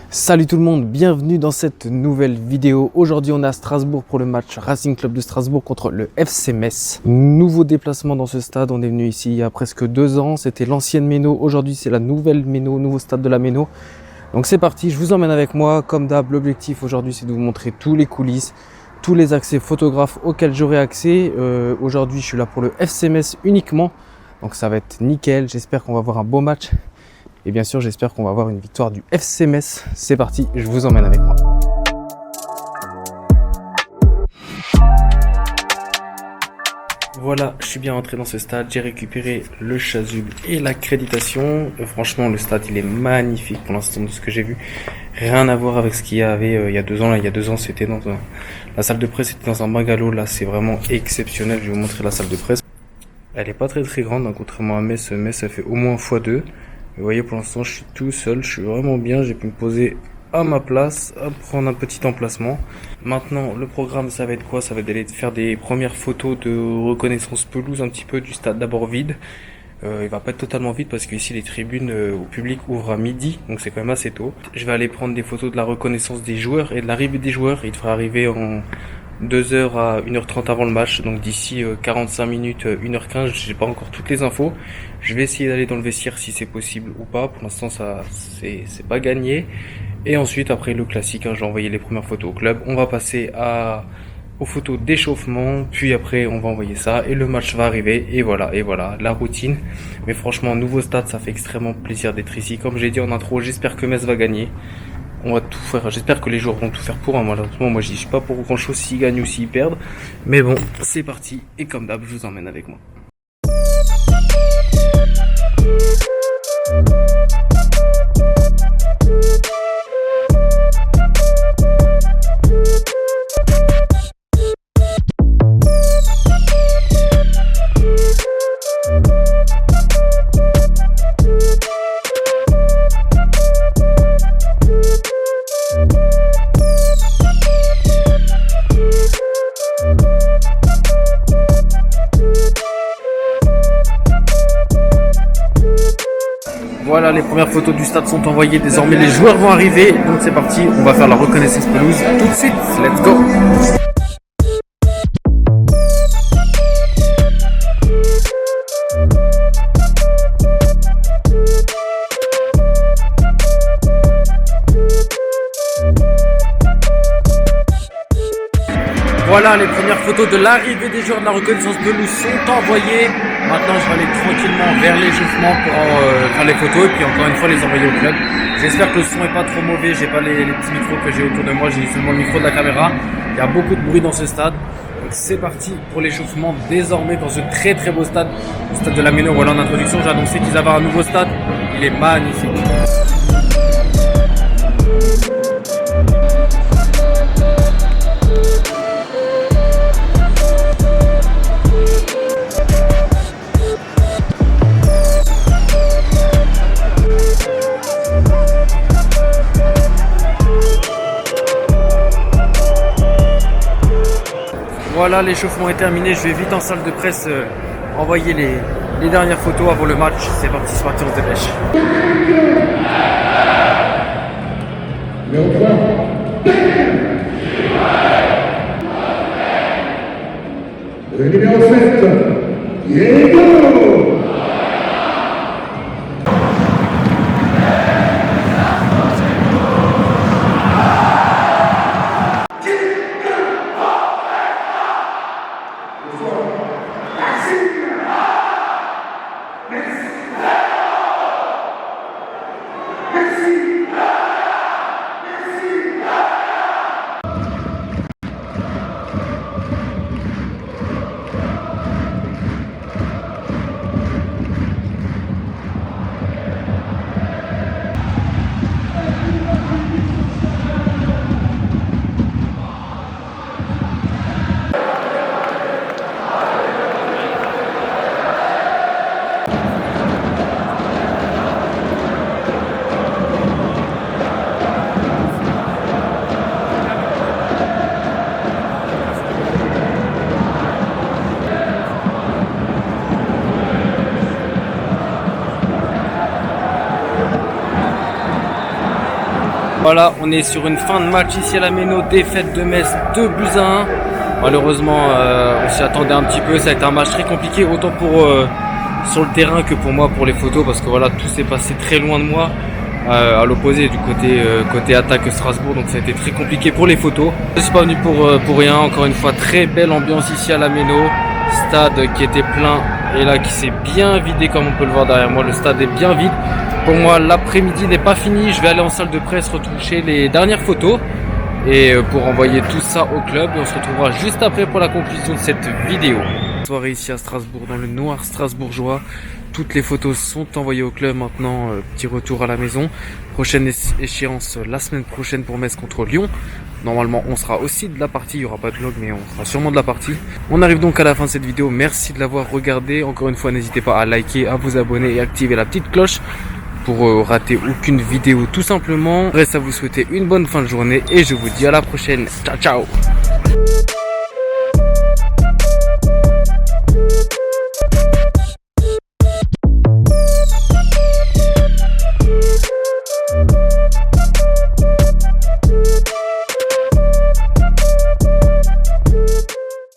Salut tout le monde, bienvenue dans cette nouvelle vidéo. Aujourd'hui on est à Strasbourg pour le match Racing Club de Strasbourg contre le FC Metz. Nouveau déplacement dans ce stade, on est venu ici il y a presque 2 ans, c'était l'ancienne Méno, aujourd'hui c'est la nouvelle Méno, nouveau stade de la Méno. Donc c'est parti, je vous emmène avec moi, comme d'hab l'objectif aujourd'hui c'est de vous montrer tous les coulisses, tous les accès photographes auxquels j'aurai accès. Aujourd'hui je suis là pour le FC Metz uniquement, donc ça va être nickel, j'espère qu'on va avoir un beau match. Et bien sûr, j'espère qu'on va avoir une victoire du FC Metz. C'est parti, je vous emmène avec moi. Voilà, je suis bien entré dans ce stade. J'ai récupéré le chasuble et l'accréditation. Franchement, le stade, il est magnifique pour l'instant de ce que j'ai vu. Rien à voir avec ce qu'il y avait il y a 2 ans. Là, il y a 2 ans, c'était dans la salle de presse, c'était dans un bungalow. Là, c'est vraiment exceptionnel. Je vais vous montrer la salle de presse. Elle est pas très grande, hein, contrairement à Metz. Metz, ça fait au moins x2. Vous voyez, pour l'instant, je suis tout seul, je suis vraiment bien, j'ai pu me poser à ma place, à prendre un petit emplacement. Maintenant, le programme, ça va être quoi? Ça va être d'aller faire des premières photos de reconnaissance pelouse un petit peu du stade, d'abord vide. Il va pas être totalement vide parce que ici les tribunes au public ouvrent à midi, donc c'est quand même assez tôt. Je vais aller prendre des photos de la reconnaissance des joueurs et de l'arrivée des joueurs. Il devrait arriver en 2h à 1h30 avant le match, donc d'ici 45 minutes, 1h15, j'ai pas encore toutes les infos. Je vais essayer d'aller dans le vestiaire si c'est possible ou pas. Pour l'instant, ça c'est pas gagné. Et ensuite, après le classique, hein, j'ai envoyé les premières photos au club. On va passer aux photos d'échauffement, puis après on va envoyer ça et le match va arriver et voilà la routine. Mais franchement, nouveau stade, ça fait extrêmement plaisir d'être ici. Comme j'ai dit en intro, j'espère que Metz va gagner. On va tout faire, j'espère que les joueurs vont tout faire pour. Malheureusement, moi je suis pas pour grand chose s'ils gagnent ou s'ils perdent. Mais bon, c'est parti et comme d'hab, je vous emmène avec moi. Voilà, les premières photos du stade sont envoyées, désormais les joueurs vont arriver, donc c'est parti, on va faire la reconnaissance pelouse tout de suite, let's go! Voilà, les premières photos de l'arrivée des joueurs de la reconnaissance pelouse sont envoyées. Maintenant, je vais aller tranquillement vers l'échauffement pour faire les photos et puis encore une fois les envoyer au club. J'espère que le son est pas trop mauvais. J'ai pas les petits micros que j'ai autour de moi. J'ai seulement le micro de la caméra. Il y a beaucoup de bruit dans ce stade. Donc c'est parti pour l'échauffement désormais dans ce très beau stade, le stade de la Méno. Voilà, en introduction, j'ai annoncé qu'ils avaient un nouveau stade. Il est magnifique. Voilà, l'échauffement est terminé, je vais vite en salle de presse envoyer les dernières photos avant le match. C'est parti, on se dépêche. Le numéro 7, Diego! Merci. Voilà, on est sur une fin de match ici à la Méno, défaite de Metz 2-1. Malheureusement, on s'y attendait un petit peu, ça a été un match très compliqué, autant pour sur le terrain que pour moi pour les photos, parce que voilà, tout s'est passé très loin de moi, à l'opposé du côté attaque Strasbourg, donc ça a été très compliqué pour les photos. Je suis pas venu pour rien, encore une fois, très belle ambiance ici à la Méno, stade qui était plein et là qui s'est bien vidé comme on peut le voir derrière moi, le stade est bien vide. Pour moi, l'après-midi n'est pas fini, je vais aller en salle de presse retoucher les dernières photos et pour envoyer tout ça au club, et on se retrouvera juste après pour la conclusion de cette vidéo. Soirée ici à Strasbourg, dans le noir strasbourgeois. Toutes les photos sont envoyées au club maintenant, petit retour à la maison. Prochaine échéance la semaine prochaine pour Metz contre Lyon. Normalement on sera aussi de la partie, il n'y aura pas de vlog mais on sera sûrement de la partie. On arrive donc à la fin de cette vidéo, merci de l'avoir regardé. Encore une fois, n'hésitez pas à liker, à vous abonner et activer la petite cloche pour rater aucune vidéo tout simplement. Reste à vous souhaiter une bonne fin de journée et je vous dis à la prochaine. Ciao ciao.